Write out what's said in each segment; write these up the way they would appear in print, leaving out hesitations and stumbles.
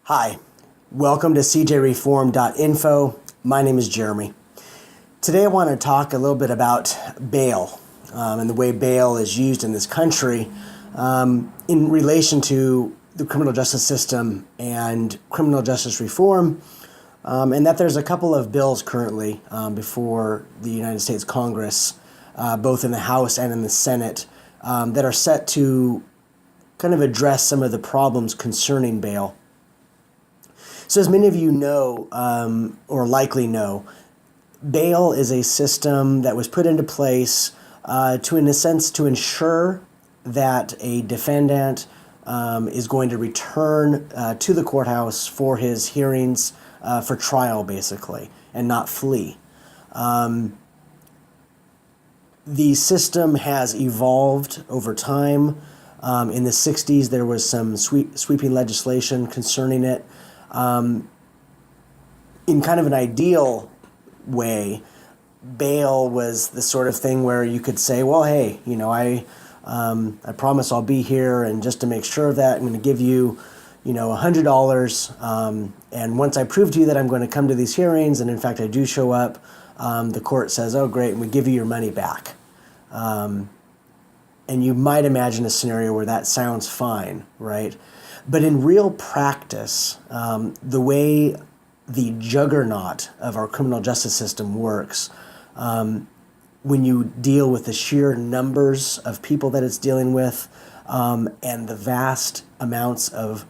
Hi, welcome to CJReform.info. My name is Jeremy. Today I want to talk a little bit about bail and the way bail is used in this country in relation to the criminal justice system and criminal justice reform, and that there's a couple of bills currently before the United States Congress, both in the House and in the Senate, that are set to kind of address some of the problems concerning bail. So as many of you know, or likely know, bail is a system that was put into place in a sense, to ensure that a defendant is going to return to the courthouse for his hearings for trial, basically, and not flee. The system has evolved over time. In the 60s, there was some sweeping legislation concerning it. In kind of an ideal way, bail was the sort of thing where you could say, well, hey, I promise I'll be here, and just to make sure of that, I'm going to give you, $100, and once I prove to you that I'm going to come to these hearings, and in fact I do show up, the court says, oh, great, and we give you your money back. And you might imagine a scenario where that sounds fine, right? But in real practice, the way the juggernaut of our criminal justice system works, when you deal with the sheer numbers of people that it's dealing with, and the vast amounts of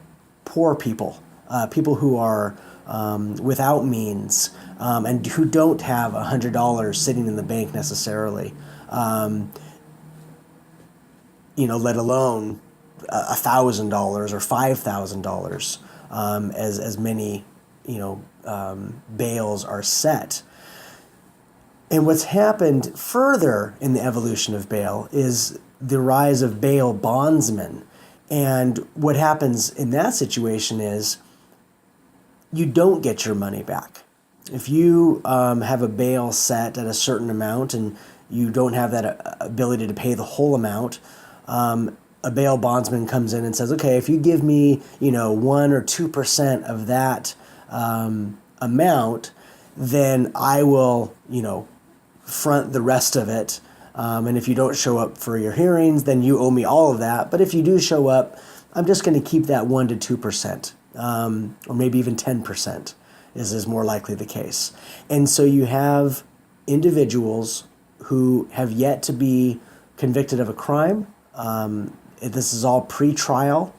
poor people, people who are without means, and who don't have $100 sitting in the bank necessarily, let alone $1,000 or $5,000, as many bails are set. And what's happened further in the evolution of bail is the rise of bail bondsmen. And what happens in that situation is you don't get your money back. If you have a bail set at a certain amount and you don't have that ability to pay the whole amount, a bail bondsman comes in and says, okay, if you give me, 1 or 2% of that amount, then I will, front the rest of it. And if you don't show up for your hearings, then you owe me all of that. But if you do show up, I'm just going to keep that 1 to 2%, or maybe even 10% is more likely the case. And so you have individuals who have yet to be convicted of a crime. This is all pre-trial,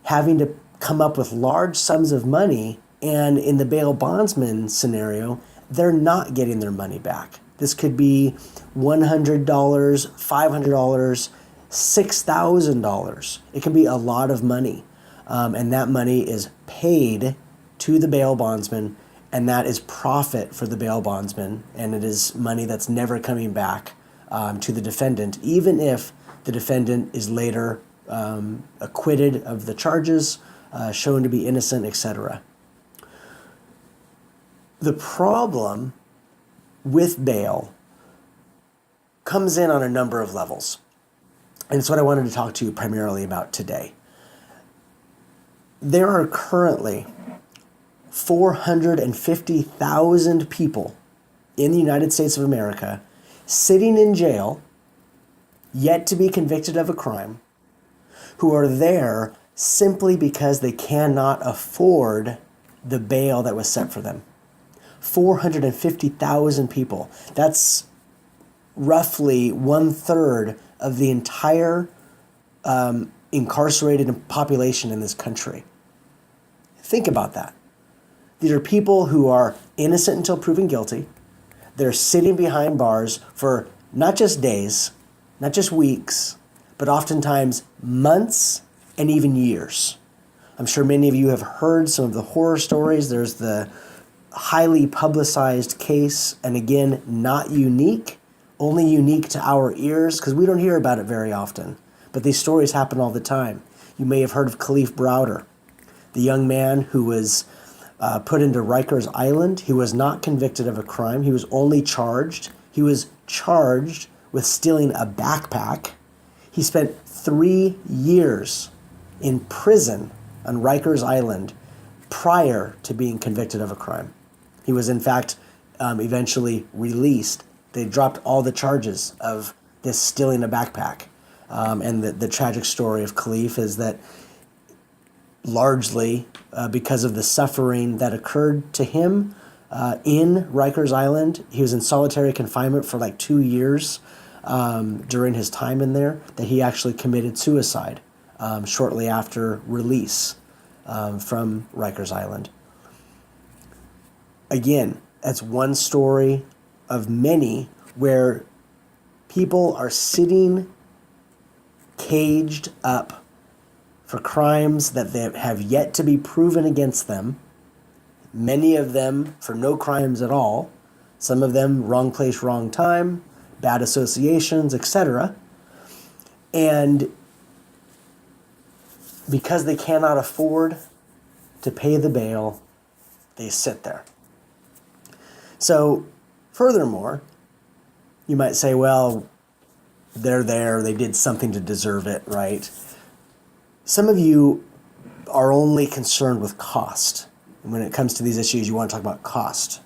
having to come up with large sums of money, and in the bail bondsman scenario, they're not getting their money back. This could be $100, $500, $6,000. It can be a lot of money, and that money is paid to the bail bondsman, and that is profit for the bail bondsman, and it is money that's never coming back to the defendant, even if the defendant is later acquitted of the charges, shown to be innocent, etc. The problem with bail comes in on a number of levels, and it's what I wanted to talk to you primarily about today. There are currently 450,000 people in the United States of America sitting in jail, yet to be convicted of a crime, who are there simply because they cannot afford the bail that was set for them. 450,000 people. That's roughly 1/3 of the entire incarcerated population in this country. Think about that. These are people who are innocent until proven guilty. They're sitting behind bars for not just days, not just weeks, but oftentimes months and even years. I'm sure many of you have heard some of the horror stories. There's the highly publicized case, and again, not unique, only unique to our ears because we don't hear about it very often. But these stories happen all the time. You may have heard of Khalif Browder, the young man who was put into Rikers Island. He was not convicted of a crime. He was only charged. He was charged with stealing a backpack. He spent 3 years in prison on Rikers Island prior to being convicted of a crime. He was, in fact, eventually released. They dropped all the charges of this stealing a backpack. And the tragic story of Khalif is that largely because of the suffering that occurred to him in Rikers Island, he was in solitary confinement for like 2 years during his time in there, that he actually committed suicide shortly after release from Rikers Island. Again, that's one story of many where people are sitting caged up for crimes that they have yet to be proven against them, many of them for no crimes at all, some of them wrong place, wrong time, bad associations, etc. And because they cannot afford to pay the bail, they sit there. So, furthermore, you might say, well, they're there, they did something to deserve it, right? Some of you are only concerned with cost. And when it comes to these issues, you want to talk about cost.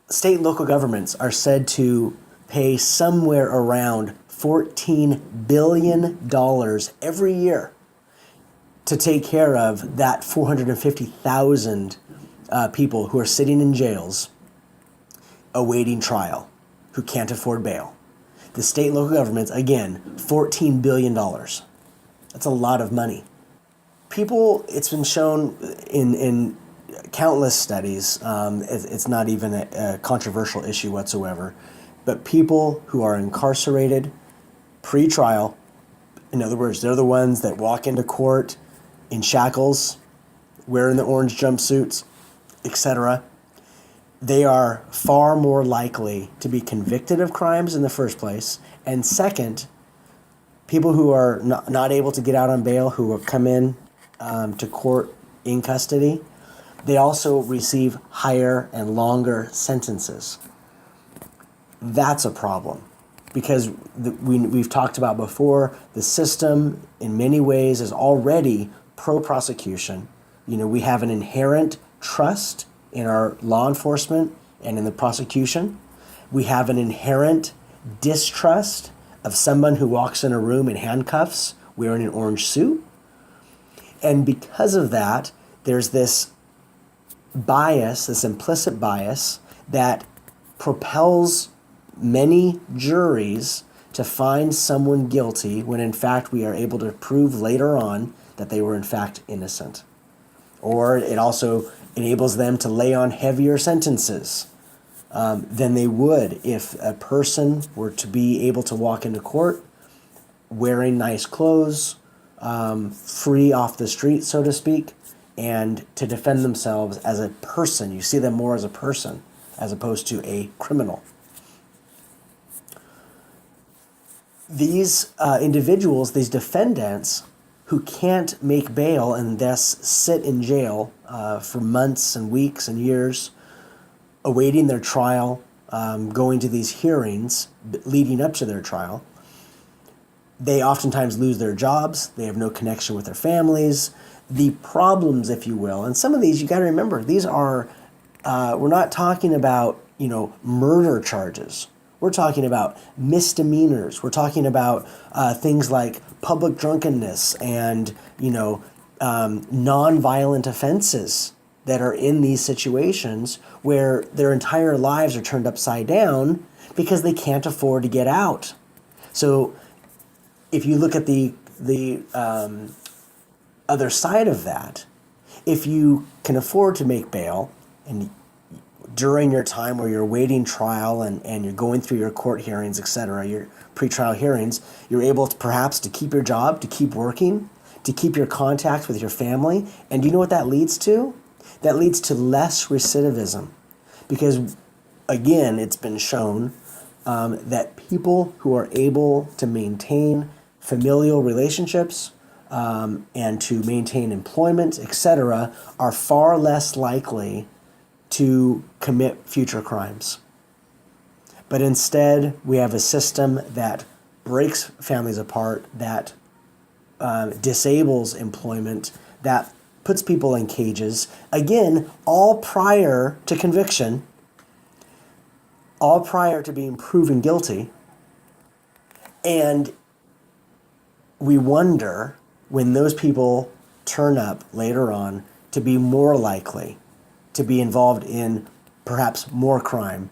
State and local governments are said to pay somewhere around $14 billion every year to take care of that 450,000 people who are sitting in jails awaiting trial, who can't afford bail. The state and local governments, again, $14 billion. That's a lot of money. People, it's been shown in countless studies, it's not even a controversial issue whatsoever, but people who are incarcerated pre-trial, in other words, they're the ones that walk into court in shackles, wearing the orange jumpsuits, etc., they are far more likely to be convicted of crimes in the first place. And second, people who are not able to get out on bail, who will come in to court in custody, they also receive higher and longer sentences. That's a problem because we've talked about before, the system in many ways is already pro-prosecution. You know, we have an inherent trust in our law enforcement and in the prosecution. We have an inherent distrust of someone who walks in a room in handcuffs wearing an orange suit. And because of that, there's this bias, this implicit bias that propels many juries to find someone guilty when in fact we are able to prove later on that they were in fact innocent. Or it also enables them to lay on heavier sentences than they would if a person were to be able to walk into court wearing nice clothes, free off the street, so to speak, and to defend themselves as a person. You see them more as a person as opposed to a criminal. These individuals, these defendants, who can't make bail and thus sit in jail for months and weeks and years, awaiting their trial, going to these hearings leading up to their trial, they oftentimes lose their jobs. They have no connection with their families. The problems, if you will, and some of these, you got to remember, these are, we're not talking about, murder charges. We're talking about misdemeanors. We're talking about things like public drunkenness and, nonviolent offenses that are in these situations where their entire lives are turned upside down because they can't afford to get out. So if you look at the other side of that, if you can afford to make bail and during your time where you're waiting trial and you're going through your court hearings, etc., your pretrial hearings, you're able to perhaps to keep your job, to keep working, to keep your contact with your family. And do you know what that leads to? That leads to less recidivism. Because, again, it's been shown that people who are able to maintain familial relationships and to maintain employment, etc., are far less likely to commit future crimes. But instead, we have a system that breaks families apart, that disables employment, that puts people in cages. Again, all prior to conviction, all prior to being proven guilty. And we wonder when those people turn up later on to be more likely to be involved in perhaps more crime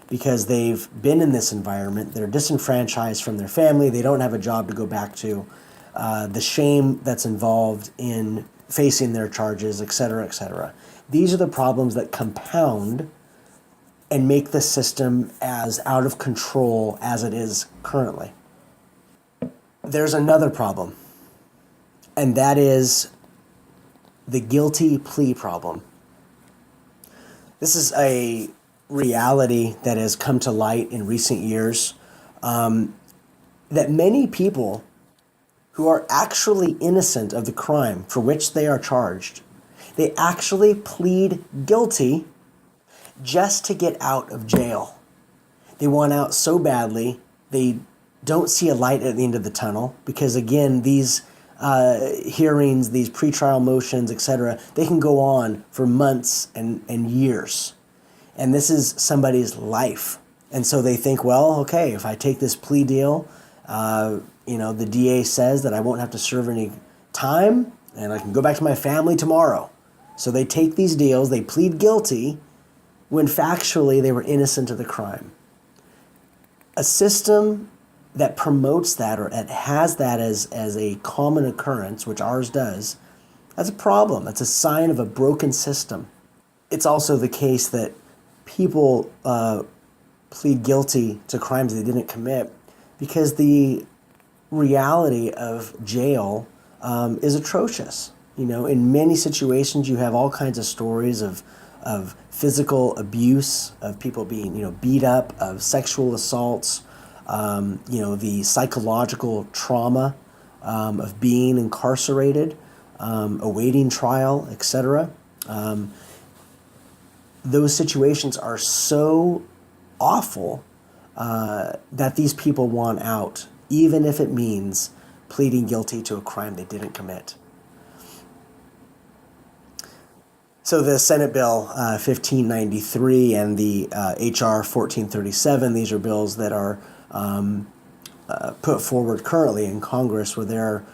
because they've been in this environment, they're disenfranchised from their family, they don't have a job to go back to, the shame that's involved in facing their charges, et cetera, et cetera. These are the problems that compound and make the system as out of control as it is currently. There's another problem, and that is the guilty plea problem. This is a reality that has come to light in recent years, that many people who are actually innocent of the crime for which they are charged, they actually plead guilty just to get out of jail. They want out so badly, they don't see a light at the end of the tunnel because, again, these hearings, these pretrial motions, etc., they can go on for months and years. And this is somebody's life. And so they think, well, okay, if I take this plea deal, the DA says that I won't have to serve any time and I can go back to my family tomorrow. So they take these deals, they plead guilty when factually they were innocent of the crime. A system that promotes that or that has that as a common occurrence, which ours does, that's a problem. That's a sign of a broken system. It's also the case that people plead guilty to crimes they didn't commit because the reality of jail is atrocious. In many situations, you have all kinds of stories of physical abuse, of people being, beat up, of sexual assaults, the psychological trauma of being incarcerated, awaiting trial, etc. Those situations are so awful that these people want out, even if it means pleading guilty to a crime they didn't commit. So the Senate Bill 1593 and the HR 1437, these are bills that are put forward currently in Congress where they're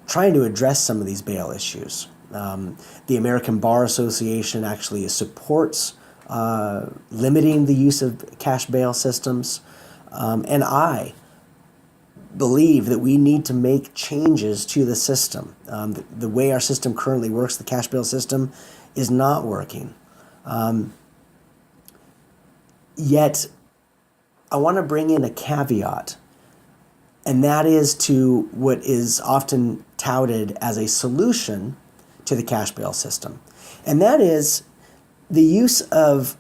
trying to address some of these bail issues. The American Bar Association actually supports limiting the use of cash bail systems, and I believe that we need to make changes to the system. The way our system currently works, the cash bail system, is not working. Yet, I want to bring in a caveat, and that is to what is often touted as a solution to the cash bail system. And that is the use of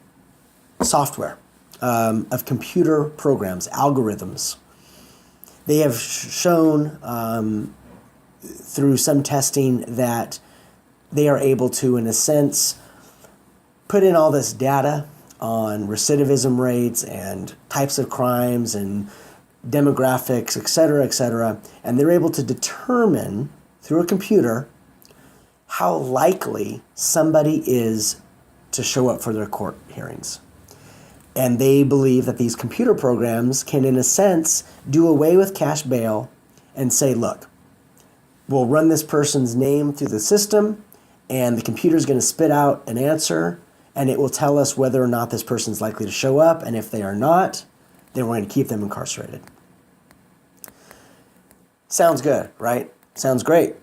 software, of computer programs, algorithms. They have shown through some testing that they are able to, in a sense, put in all this data on recidivism rates and types of crimes and demographics, et cetera, and they're able to determine through a computer how likely somebody is to show up for their court hearings. And they believe that these computer programs can, in a sense, do away with cash bail and say, look, we'll run this person's name through the system, and the computer's going to spit out an answer, and it will tell us whether or not this person's likely to show up, and if they are not, then we're going to keep them incarcerated. Sounds good, right? Sounds great.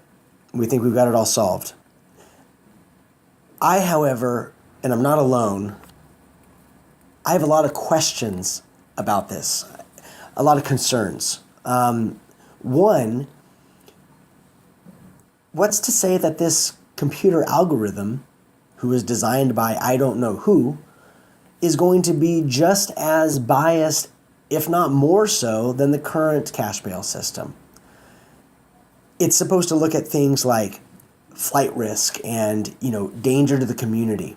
We think we've got it all solved. I, however, and I'm not alone, I have a lot of questions about this, a lot of concerns. One, what's to say that this computer algorithm, who is designed by I don't know who, is going to be just as biased, if not more so, than the current cash bail system? It's supposed to look at things like flight risk and, danger to the community.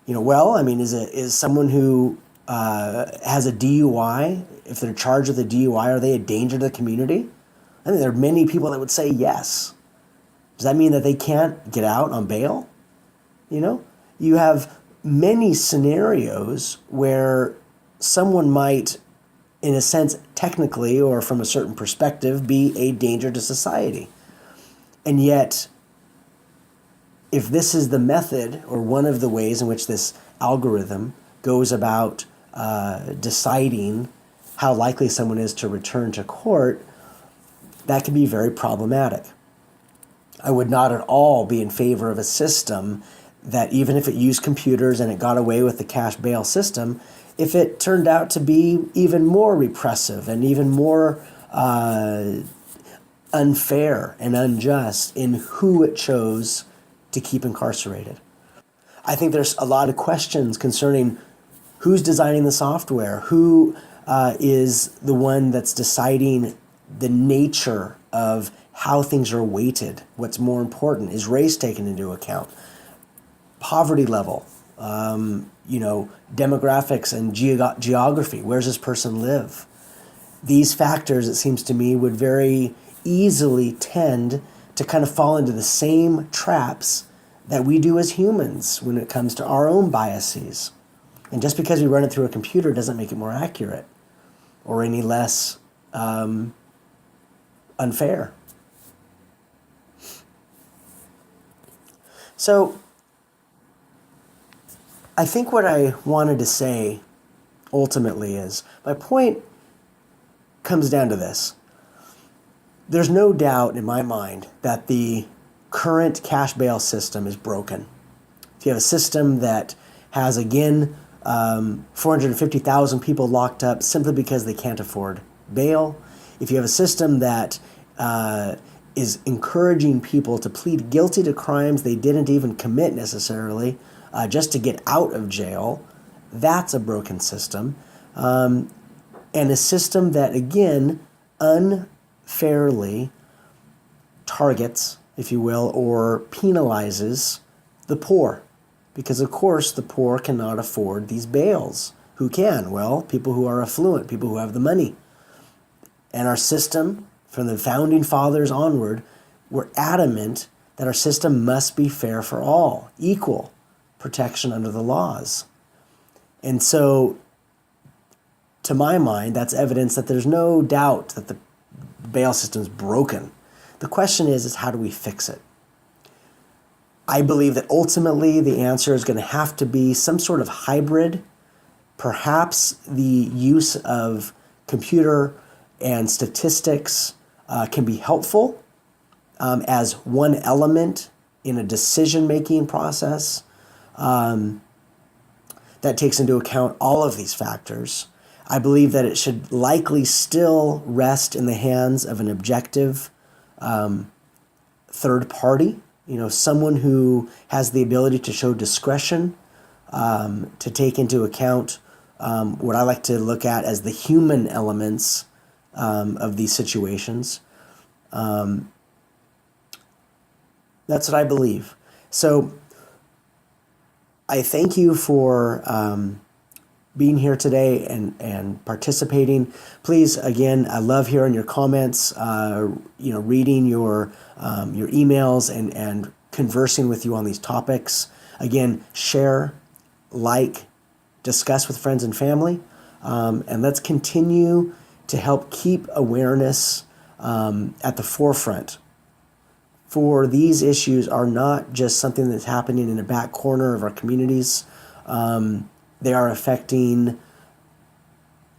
Is someone who has a DUI, if they're charged with a DUI, are they a danger to the community? I think there are many people that would say yes. Does that mean that they can't get out on bail? You have many scenarios where someone might, in a sense, technically or from a certain perspective, be a danger to society. And yet, if this is the method or one of the ways in which this algorithm goes about deciding how likely someone is to return to court, that can be very problematic. I would not at all be in favor of a system that, even if it used computers and it got away with the cash bail system, if it turned out to be even more repressive and even more unfair and unjust in who it chose to keep incarcerated. I think there's a lot of questions concerning who's designing the software, who is the one that's deciding the nature of how things are weighted, what's more important, is race taken into account, poverty level, demographics and geography, where does this person live? These factors, it seems to me, would very easily tend to kind of fall into the same traps that we do as humans when it comes to our own biases. And just because we run it through a computer doesn't make it more accurate or any less unfair. So I think what I wanted to say ultimately is, my point comes down to this. There's no doubt in my mind that the current cash bail system is broken. If you have a system that has, again, 450,000 people locked up simply because they can't afford bail, if you have a system that is encouraging people to plead guilty to crimes they didn't even commit necessarily, just to get out of jail, that's a broken system. And a system that, again, unfairly targets, if you will, or penalizes the poor. Because, of course, the poor cannot afford these bails. Who can? Well, people who are affluent, people who have the money. And our system, from the founding fathers onward, were adamant that our system must be fair for all, equal protection under the laws. And so, to my mind, that's evidence that there's no doubt that the bail system is broken. The question is how do we fix it? I believe that ultimately the answer is going to have to be some sort of hybrid. Perhaps the use of computer and statistics can be helpful as one element in a decision-making process that takes into account all of these factors. I believe that it should likely still rest in the hands of an objective third party, someone who has the ability to show discretion, to take into account what I like to look at as the human elements of these situations. That's what I believe. So I thank you for being here today and participating. Please, again, I love hearing your comments, reading your emails and conversing with you on these topics. Again, share, like, discuss with friends and family, and let's continue to help keep awareness at the forefront. For these issues are not just something that's happening in a back corner of our communities. They are affecting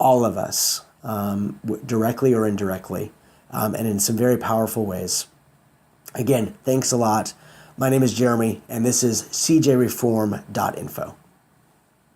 all of us, directly or indirectly, and in some very powerful ways. Again, thanks a lot. My name is Jeremy, and this is CJReform.info.